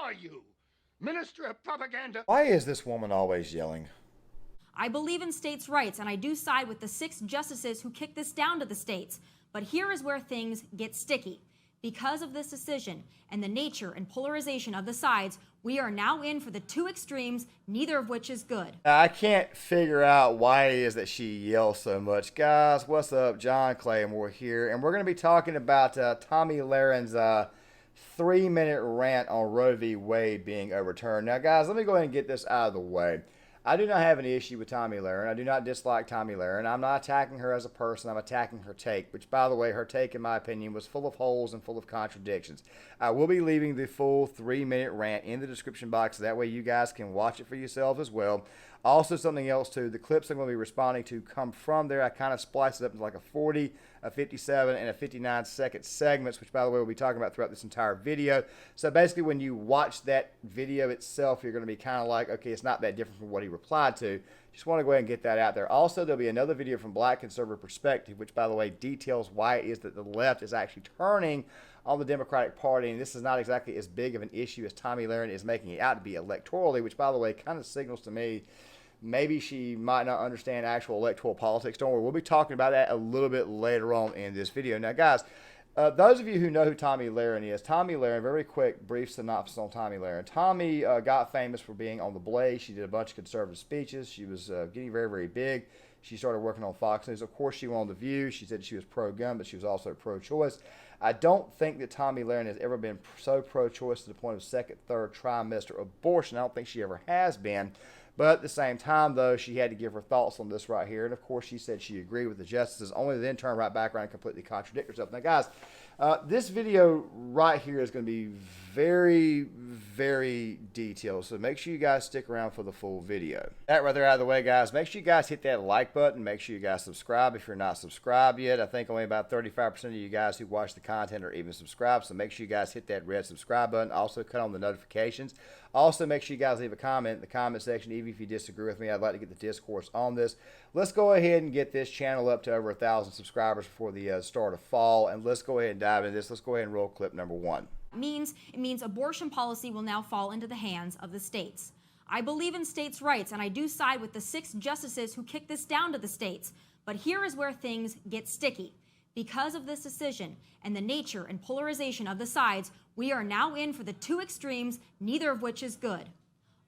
are you? Minister of propaganda? Why is this woman always yelling? I believe in states' rights, and I do side with the 6 justices who kicked this down to the states. But here is where things get sticky. Because of this decision and the nature and polarization of the sides, we are now in for the 2 extremes, neither of which is good. I can't figure out why it is that she yells so much. Guys, what's up? John Claymore here, and we're going to be talking about Tomi Lahren's 3-minute rant on Roe v. Wade being overturned. Now, guys, let me go ahead and get this out of the way. I do not have an issue with Tomi Lahren. I do not dislike Tomi Lahren. I'm not attacking her as a person. I'm attacking her take, which, by the way, her take, in my opinion, was full of holes and full of contradictions. I will be leaving the full 3-minute rant in the description box, so that way you guys can watch it for yourselves as well. Also, something else, too, the clips I'm going to be responding to come from there. I kind of spliced it up into like a 40, a 57, and a 59-second segments, which, by the way, we'll be talking about throughout this entire video. So basically, when you watch that video itself, you're going to be kind of like, okay, it's not that different from what he replied to. Just want to go ahead and get that out there. Also, there'll be another video from Black Conservative Perspective, which, by the way, details why it is that the left is actually turning on the Democratic Party, and this is not exactly as big of an issue as Tomi Lahren is making it out to be electorally, which, by the way, kind of signals to me maybe she might not understand actual electoral politics. Don't worry, we'll be talking about that a little bit later on in this video. Now, guys, those of you who know who Tomi Lahren is, Tomi Lahren, very quick, brief synopsis on Tomi Lahren. Tomi got famous for being on The Blaze. She did a bunch of conservative speeches. She was getting very, very big. She started working on Fox News. Of course, she went on The View. She said she was pro-gun, but she was also pro-choice. I don't think that Tomi Lahren has ever been so pro-choice to the point of second, third trimester abortion. I don't think she ever has been. But at the same time, though, she had to give her thoughts on this right here. And, of course, she said she agreed with the justices, only to then turn right back around and completely contradict herself. Now, guys, this video right here is going to be very, very detailed. So make sure you guys stick around for the full video. That right there out of the way, guys. Make sure you guys hit that like button. Make sure you guys subscribe if you're not subscribed yet. I think only about 35% of you guys who watch the content are even subscribed. So make sure you guys hit that red subscribe button. Also, cut on the notifications. Also, make sure you guys leave a comment in the comment section, even if you disagree with me. I'd like to get the discourse on this. Let's go ahead and get this channel up to over 1,000 subscribers before the start of fall, and let's go ahead and dive into this. Let's go ahead and roll clip number 1. It means abortion policy will now fall into the hands of the states. I believe in states' rights, and I do side with the 6 justices who kicked this down to the states. But here is where things get sticky. Because of this decision and the nature and polarization of the sides, we are now in for the 2 extremes, neither of which is good.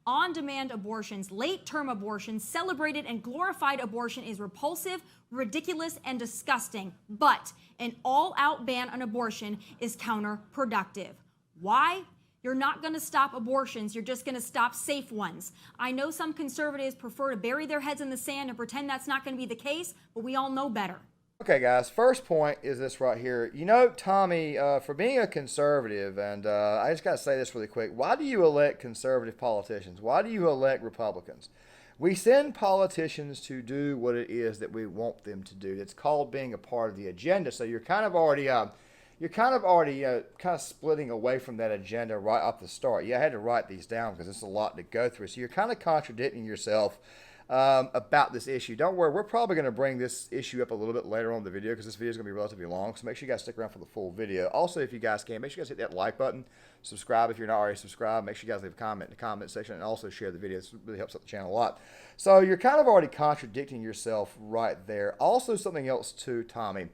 On-demand abortions, late-term abortions, celebrated and glorified abortion is repulsive, ridiculous, and disgusting. But an all-out ban on abortion is counterproductive. Why? You're not going to stop abortions. You're just going to stop safe ones. I know some conservatives prefer to bury their heads in the sand and pretend that's not going to be the case, but we all know better. Okay, guys, first point is this right here. You know, Tomi, for being a conservative, and I just got to say this really quick, why do you elect conservative politicians? Why do you elect Republicans? We send politicians to do what it is that we want them to do. It's called being a part of the agenda. So you're kind of already splitting away from that agenda right off the start. Yeah, I had to write these down because it's a lot to go through. So you're kind of contradicting yourself about this issue. Don't worry, we're probably going to bring this issue up a little bit later on in the video because this video is going to be relatively long, so make sure you guys stick around for the full video. Also, if you guys can, make sure you guys hit that like button, subscribe if you're not already subscribed, make sure you guys leave a comment in the comment section, and also share the video. This really helps out the channel a lot. So you're kind of already contradicting yourself right there. Also, something else too, Tomi.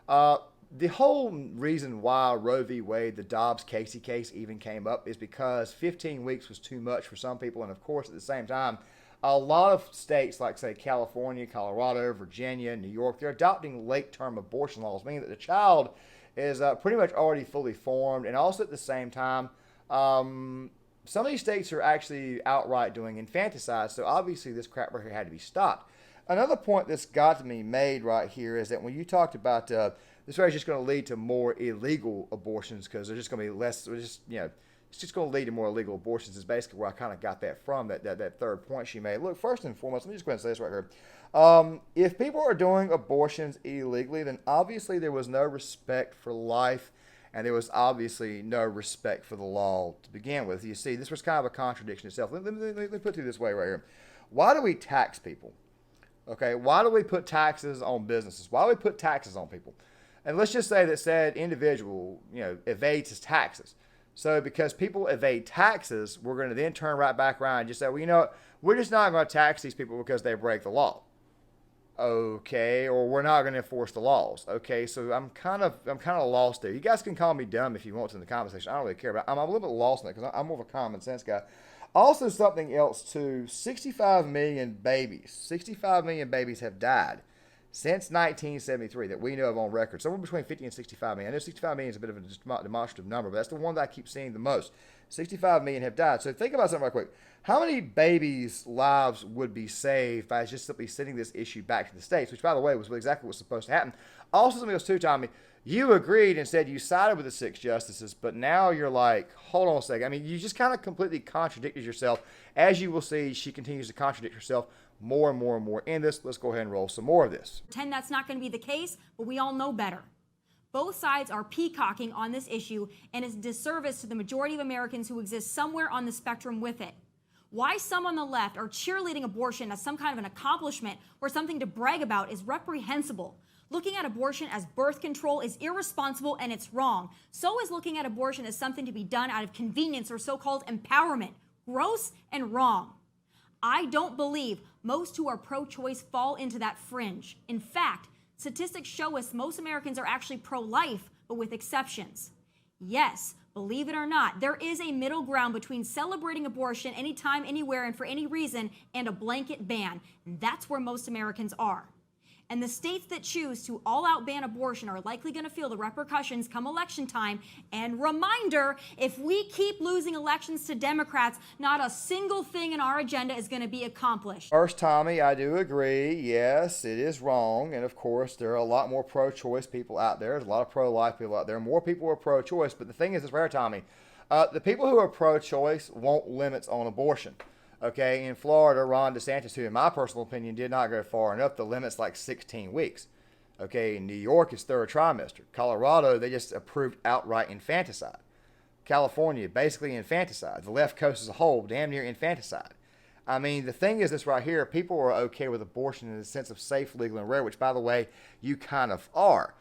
The whole reason why Roe v. Wade, the Dobbs-Casey case even came up is because 15 weeks was too much for some people, and of course, at the same time, a lot of states like, say, California, Colorado, Virginia, New York, they're adopting late-term abortion laws, meaning that the child is pretty much already fully formed. And also at the same time, some of these states are actually outright doing infanticide, so obviously this crap right here had to be stopped. Another point that's got to be made right here is that when you talked about this is just going to lead to more illegal abortions because there's just going to be less, it's just going to lead to more illegal abortions is basically where I kind of got that from, that third point she made. Look, first and foremost, let me just go ahead and say this right here. If people are doing abortions illegally, then obviously there was no respect for life, and there was obviously no respect for the law to begin with. You see, this was kind of a contradiction itself. Let me put it this way right here. Why do we tax people? Okay, why do we put taxes on businesses? Why do we put taxes on people? And let's just say that said individual, evades his taxes. So because people evade taxes, we're going to then turn right back around and just say, well, you know what? We're just not going to tax these people because they break the law. Okay, or we're not going to enforce the laws. Okay, so I'm kind of lost there. You guys can call me dumb if you want to in the comment section. I don't really care, but I'm a little bit lost in it because I'm more of a common sense guy. Also, something else too: 65 million babies have died since 1973 that we know of on record. Somewhere between 50 and 65 million. I know 65 million is a bit of a demonstrative number, but that's the one that I keep seeing the most. 65 million have died. So think about something real quick. How many babies' lives would be saved by just simply sending this issue back to the states, which, by the way, was exactly what's supposed to happen. Also, something else too, Tommy. You agreed and said you sided with the 6 justices, but now you're like, hold on a second. I mean, you just kind of completely contradicted yourself. As you will see, she continues to contradict herself more and more and more in this. Let's go ahead and roll some more of this. Pretend that's not going to be the case, but we all know better. Both sides are peacocking on this issue, and it's a disservice to the majority of Americans who exist somewhere on the spectrum with it. Why some on the left are cheerleading abortion as some kind of an accomplishment or something to brag about is reprehensible. Looking at abortion as birth control is irresponsible and it's wrong. So is looking at abortion as something to be done out of convenience or so-called empowerment. Gross and wrong. I don't believe most who are pro-choice fall into that fringe. In fact, statistics show us most Americans are actually pro-life, but with exceptions. Yes, believe it or not, there is a middle ground between celebrating abortion anytime, anywhere, and for any reason, and a blanket ban. And that's where most Americans are. And the states that choose to all-out ban abortion are likely going to feel the repercussions come election time. And reminder, if we keep losing elections to Democrats, not a single thing in our agenda is going to be accomplished. First, Tommy, I do agree. Yes, it is wrong. And of course, there are a lot more pro-choice people out there. There's a lot of pro-life people out there. More people are pro-choice. But the thing is, it's rare, Tommy. The people who are pro-choice want limits on abortion. Okay, in Florida, Ron DeSantis, who in my personal opinion did not go far enough, the limit's like 16 weeks. Okay, in New York, it's third trimester. Colorado, they just approved outright infanticide. California, basically infanticide. The left coast as a whole, damn near infanticide. I mean, the thing is this right here, people are okay with abortion in the sense of safe, legal, and rare, which, by the way, you kind of are.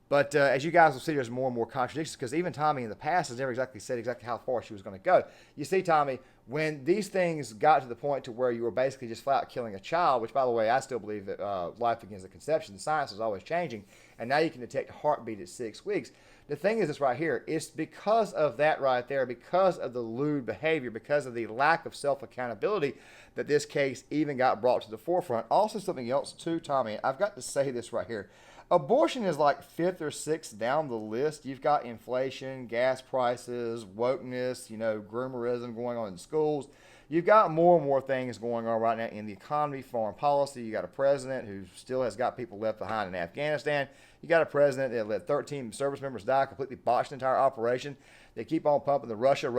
But as you guys will see, there's more and more contradictions because even Tommy in the past has never exactly said exactly how far she was going to go. You see, Tommy, when these things got to the point to where you were basically just flat out killing a child, which, by the way, I still believe that life begins at conception. The science is always changing, and now you can detect a heartbeat at 6 weeks. The thing is this right here. It's because of that right there, because of the lewd behavior, because of the lack of self-accountability that this case even got brought to the forefront. Also, something else, too, Tommy, I've got to say this right here. Abortion is like 5th or 6th down the list. You've got inflation, gas prices, wokeness, groomerism going on in schools. You've got more and more things going on right now in the economy, foreign policy. You got a president who still has got people left behind in Afghanistan. You got a president that let 13 service members die, completely botched the entire operation. They keep on pumping the Russia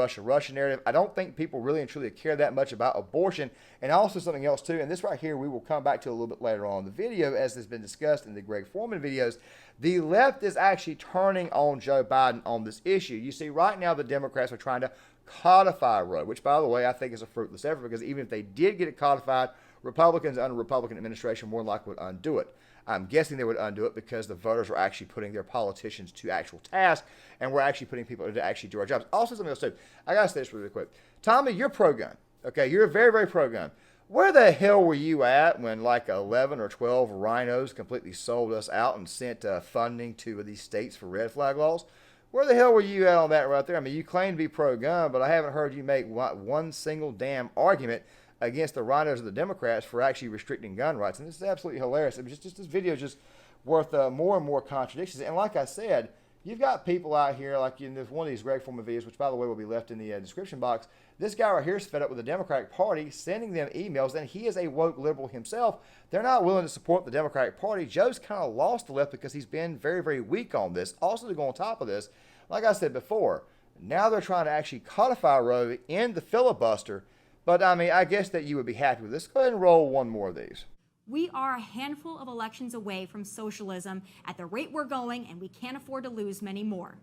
narrative. I don't think people really and truly care that much about abortion. And also something else too, and this right here we will come back to a little bit later on in the video as has been discussed in the Greg Foreman videos. The left is actually turning on Joe Biden on this issue. You see, right now the Democrats are trying to codify Roe, which, by the way, I think is a fruitless effort because even if they did get it codified, Republicans under Republican administration more than likely would undo it. I'm guessing they would undo it because the voters are actually putting their politicians to actual task, and we're actually putting people to actually do our jobs. Also, something else too. I gotta say this really quick. Tommy, you're pro-gun. Okay, you're very, very pro-gun. Where the hell were you at when like 11 or 12 rhinos completely sold us out and sent funding to these states for red flag laws? Where the hell were you at on that right there? I mean, you claim to be pro-gun, but I haven't heard you make one single damn argument against the rhinos of the Democrats for actually restricting gun rights. And this is absolutely hilarious. I mean, just this video is just worth more and more contradictions. And like I said, you've got people out here, like in this one of these Greg Foreman videos, which, by the way, will be left in the description box. This guy right here is fed up with the Democratic Party, sending them emails, and he is a woke liberal himself. They're not willing to support the Democratic Party. Joe's kind of lost the left because he's been very, very weak on this. Also, to go on top of this, like I said before, now they're trying to actually codify Roe in the filibuster. But, I mean, I guess that you would be happy with this. Go ahead and roll one more of these. We are a handful of elections away from socialism at the rate we're going, and we can't afford to lose many more.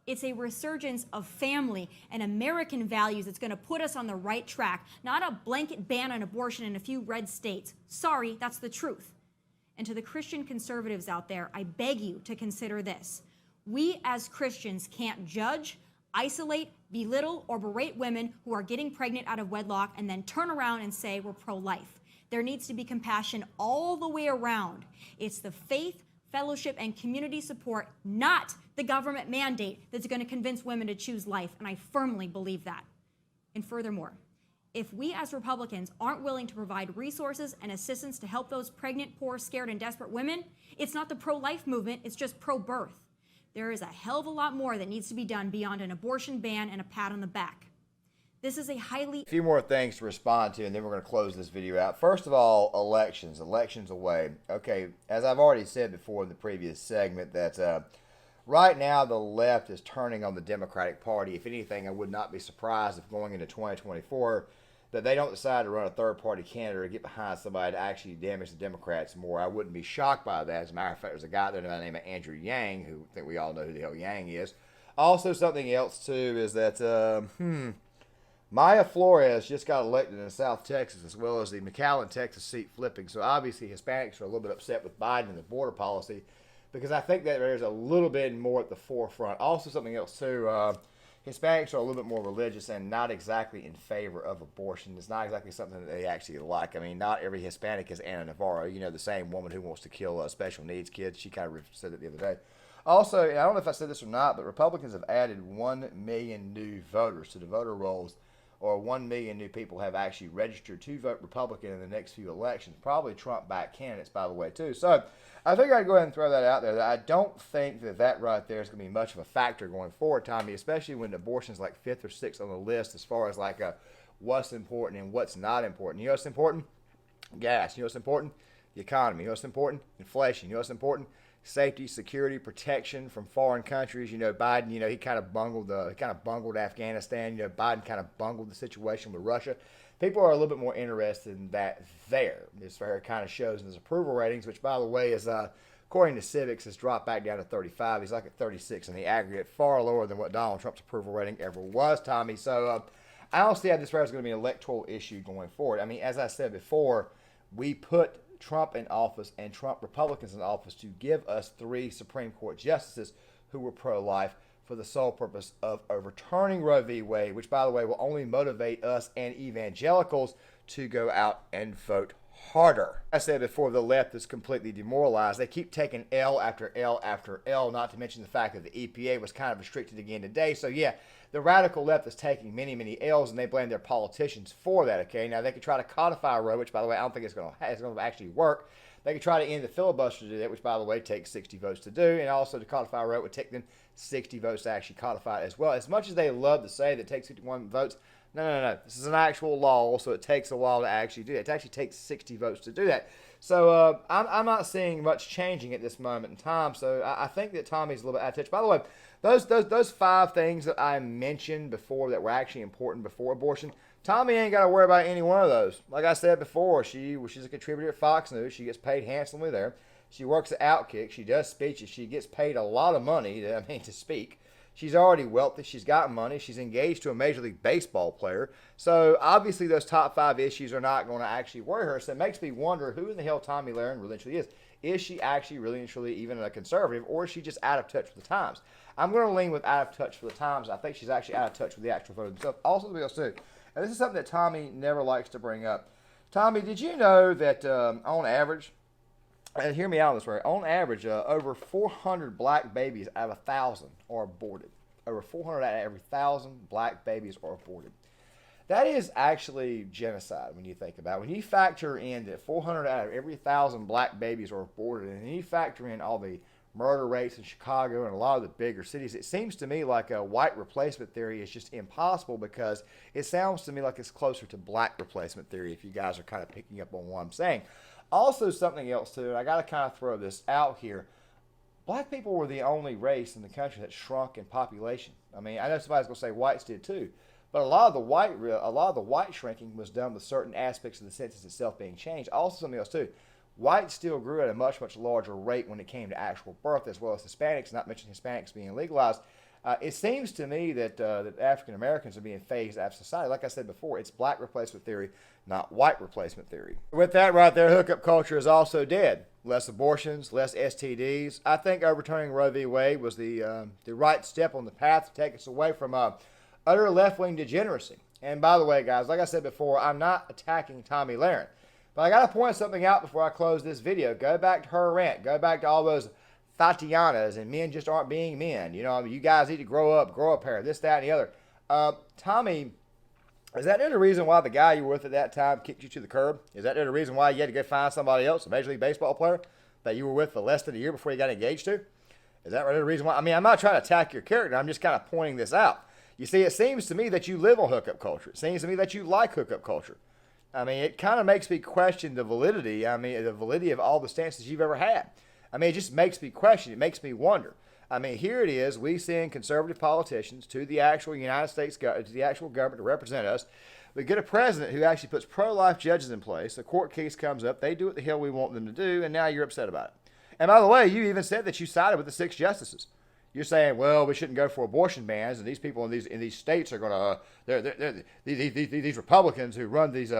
It's a resurgence of family and American values that's going to put us on the right track, not a blanket ban on abortion in a few red states. Sorry, that's the truth. And to the Christian conservatives out there, I beg you to consider this. We as Christians can't judge, isolate, belittle or berate women who are getting pregnant out of wedlock and then turn around and say we're pro-life. There needs to be compassion all the way around. It's the faith, fellowship, and community support, not the government mandate, that's going to convince women to choose life, and I firmly believe that. And furthermore, if we as Republicans aren't willing to provide resources and assistance to help those pregnant, poor, scared, and desperate women, it's not the pro-life movement, it's just pro-birth. There is a hell of a lot more that needs to be done beyond an abortion ban and a pat on the back. This is a highly... A few more things to respond to, and then we're going to close this video out. First of all, elections. Elections away. Okay, as I've already said before in the previous segment, that right now the left is turning on the Democratic Party. If anything, I would not be surprised if going into 2024 that they don't decide to run a third-party candidate or get behind somebody to actually damage the Democrats more. I wouldn't be shocked by that. As a matter of fact, there's a guy there by the name of Andrew Yang, who I think we all know who the hell Yang is. Also, something else, too, is that... Maya Flores just got elected in South Texas, as well as the McAllen, Texas seat flipping. So obviously Hispanics are a little bit upset with Biden and the border policy, because I think that there's a little bit more at the forefront. Also something else too, Hispanics are a little bit more religious and not exactly in favor of abortion. It's not exactly something that they actually like. I mean, not every Hispanic is Anna Navarro, you know, the same woman who wants to kill special needs kids. She kind of said it the other day. Also, I don't know if I said this or not, but Republicans have added 1 million new voters to the voter rolls, or 1 million new people have actually registered to vote Republican in the next few elections. Probably Trump-backed candidates, by the way, too. So I think I'd go ahead and throw that out there. That I don't think that right there is going to be much of a factor going forward, Tommy, especially when abortion is like 5th or 6th on the list as far as like what's important and what's not important. You know what's important? Gas. You know what's important? The economy. You know what's important? Inflation. You know what's important? Safety, security, protection from foreign countries. You know, Biden, you know, he kind of bungled Afghanistan. You know, Biden kind of bungled the situation with Russia. People are a little bit more interested in that there. As far as it kind of shows in his approval ratings, which, by the way, is, according to Civics, has dropped back down to 35. He's like at 36 in the aggregate, far lower than what Donald Trump's approval rating ever was, Tommy. So I don't see how this is going to be an electoral issue going forward. I mean, as I said before, we put Trump in office and Trump Republicans in office to give us 3 Supreme Court justices who were pro-life for the sole purpose of overturning Roe v. Wade, which, by the way, will only motivate us and evangelicals to go out and vote harder. I said before, the left is completely demoralized. They keep taking L after L after L, not to mention the fact that the EPA was kind of restricted again today. So, yeah, the radical left is taking many, many L's, and they blame their politicians for that, okay? Now, they could try to codify Roe, which, by the way, I don't think it's going to actually work. They could try to end the filibuster to do that, which, by the way, takes 60 votes to do. And also to codify Roe would take them 60 votes to actually codify it as well. As much as they love to say that it takes 51 votes, no. This is an actual law, so it takes a while to actually do it. It actually takes 60 votes to do that. So I'm not seeing much changing at this moment in time. So I think that Tommy's a little bit out of touch. By the way, those 5 things that I mentioned before that were actually important before abortion, Tommy ain't got to worry about any one of those. Like I said before, she's a contributor at Fox News. She gets paid handsomely there. She works at Outkick. She does speeches. She gets paid a lot of money to speak. She's already wealthy. She's got money. She's engaged to a Major League Baseball player. So obviously those top 5 issues are not going to actually worry her. So it makes me wonder who in the hell Tomi Lahren really truly is. Is she actually really and truly even a conservative, or is she just out of touch with the times? I'm going to lean with out of touch with the times. I think she's actually out of touch with the actual vote themselves. Also, something else too, and this is something that Tommy never likes to bring up. Tommy, did you know that on average, and hear me out on this, right? On average, over 400 black babies out of 1,000 are aborted. Over 400 out of every 1,000 black babies are aborted. That is actually genocide when you think about it. When you factor in that 400 out of every 1,000 black babies are aborted, and you factor in all the murder rates in Chicago and a lot of the bigger cities, it seems to me like a white replacement theory is just impossible, because it sounds to me like it's closer to black replacement theory, if you guys are kind of picking up on what I'm saying. Also, something else too, and I got to kind of throw this out here. Black people were the only race in the country that shrunk in population. I mean, I know somebody's going to say whites did too, but a lot of the white shrinking was done with certain aspects of the census itself being changed. Also, something else too. Whites still grew at a much, much larger rate when it came to actual birth, as well as Hispanics, not mentioning Hispanics being legalized. It seems to me that African Americans are being phased out of society. Like I said before, it's black replacement theory, not white replacement theory. With that right there, hookup culture is also dead. Less abortions, less STDs. I think overturning Roe v. Wade was the right step on the path to take us away from utter left-wing degeneracy. And by the way, guys, like I said before, I'm not attacking Tomi Lahren. But I got to point something out before I close this video. Go back to her rant. Go back to all those Tatianas and men just aren't being men. You know, you guys need to grow up here, this, that, and the other. Tommy, is that the reason why the guy you were with at that time kicked you to the curb? Is that the reason why you had to go find somebody else, a Major League Baseball player that you were with for less than a year before you got engaged to? Is that the reason why? I mean, I'm not trying to attack your character. I'm just kind of pointing this out. You see, it seems to me that you live on hookup culture. It seems to me that you like hookup culture. I mean, it kind of makes me question the validity. I mean, the validity of all the stances you've ever had. I mean, it just makes me question. It makes me wonder. I mean, here it is. We send conservative politicians to the actual United States, to the actual government to represent us. We get a president who actually puts pro-life judges in place. A court case comes up. They do what the hell we want them to do, and now you're upset about it. And by the way, you even said that you sided with the 6 justices. You're saying, well, we shouldn't go for abortion bans, and these people in these states are going to, these Republicans who run these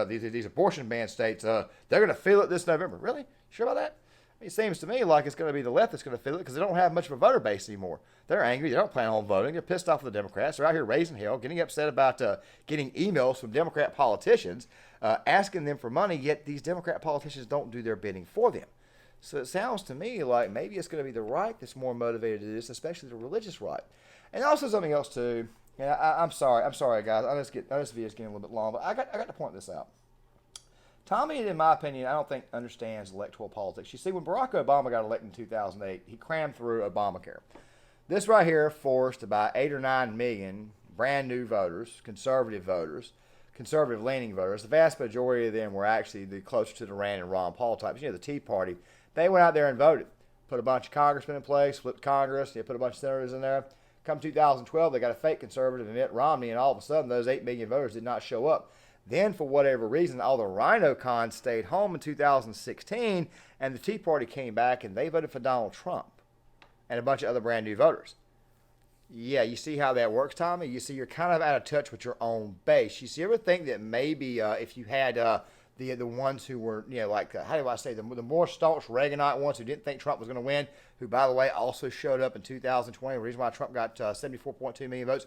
abortion ban states, they're going to feel it this November. Really? Sure about that? I mean, it seems to me like it's going to be the left that's going to feel it because they don't have much of a voter base anymore. They're angry. They don't plan on voting. They're pissed off with the Democrats. They're out here raising hell, getting upset about getting emails from Democrat politicians asking them for money, yet these Democrat politicians don't do their bidding for them. So it sounds to me like maybe it's going to be the right that's more motivated to do this, especially the religious right. And also something else too. And I'm sorry, guys. I know this video is getting a little bit long, but I got to point this out. Tommy, in my opinion, I don't think understands electoral politics. You see, when Barack Obama got elected in 2008, he crammed through Obamacare. This right here forced about 8 or 9 million brand new voters, conservative leaning voters. The vast majority of them were actually the closer to the Rant and Ron Paul types. You know, the Tea Party. They went out there and voted. Put a bunch of congressmen in place, flipped Congress, put a bunch of senators in there. Come 2012, they got a fake conservative in Mitt Romney, and all of a sudden those 8 million voters did not show up. Then, for whatever reason, all the rhino cons stayed home in 2016, and the Tea Party came back, and they voted for Donald Trump and a bunch of other brand new voters. Yeah, you see how that works, Tommy? You see you're kind of out of touch with your own base. You ever think that maybe if you had the ones who were, like, how do I say, the more staunch Reaganite ones who didn't think Trump was going to win, who, by the way, also showed up in 2020, the reason why Trump got 74.2 million votes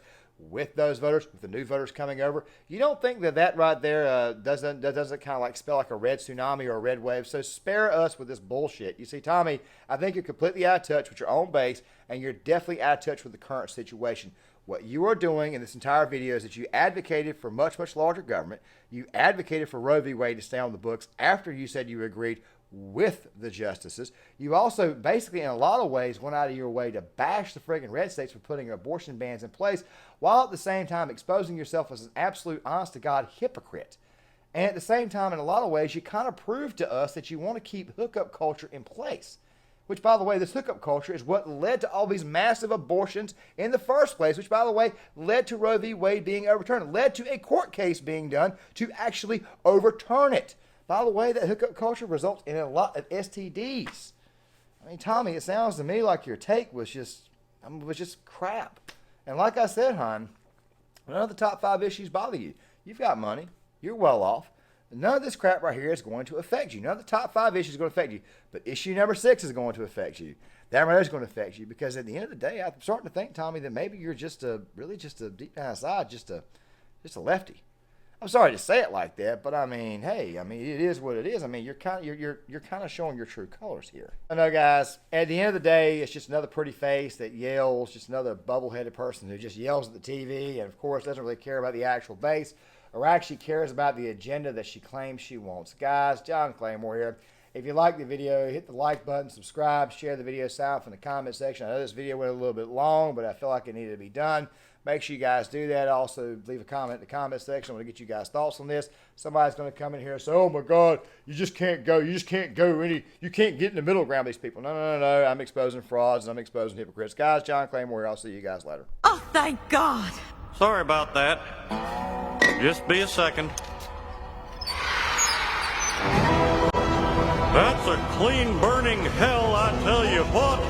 with those voters, with the new voters coming over. You don't think that right there doesn't kind of like spell like a red tsunami or a red wave? So spare us with this bullshit. You see, Tommy, I think you're completely out of touch with your own base, and you're definitely out of touch with the current situation. What you are doing in this entire video is that you advocated for much, much larger government. You advocated for Roe v. Wade to stay on the books after you said you agreed with the justices. You also basically, in a lot of ways, went out of your way to bash the friggin' red states for putting abortion bans in place, while at the same time exposing yourself as an absolute, honest-to-God hypocrite. And at the same time, in a lot of ways, you kind of proved to us that you want to keep hookup culture in place. Which, by the way, this hookup culture is what led to all these massive abortions in the first place, which, by the way, led to Roe v. Wade being overturned, led to a court case being done to actually overturn it. By the way, that hookup culture results in a lot of STDs. I mean, Tommy, it sounds to me like your take was just crap. And like I said, hon, none of the top 5 issues bother you. You've got money. You're well off. None of this crap right here is going to affect you. None of the top 5 issues are going to affect you. But issue number 6 is going to affect you. That right there is going to affect you, because at the end of the day, I'm starting to think, Tommy, that maybe you're just deep down inside, just a lefty. I'm sorry to say it like that, but I mean, hey, it is what it is. I mean, you're kind of showing your true colors here. I know, guys. At the end of the day, it's just another pretty face that yells, just another bubble-headed person who just yells at the TV, and of course doesn't really care about the actual base, or actually cares about the agenda that she claims she wants. Guys, John Claymore here. If you like the video, hit the like button, subscribe, share the video, sign up in the comment section. I know this video went a little bit long, but I feel like it needed to be done. Make sure you guys do that. Also, leave a comment in the comment section. I want to get you guys' thoughts on this. Somebody's going to come in here and say, oh my God, you can't get in the middle ground with these people. No. I'm exposing frauds and I'm exposing hypocrites. Guys, John Claymore here. I'll see you guys later. Oh, thank God. Sorry about that. Just be a second. That's a clean burning hell, I tell you what.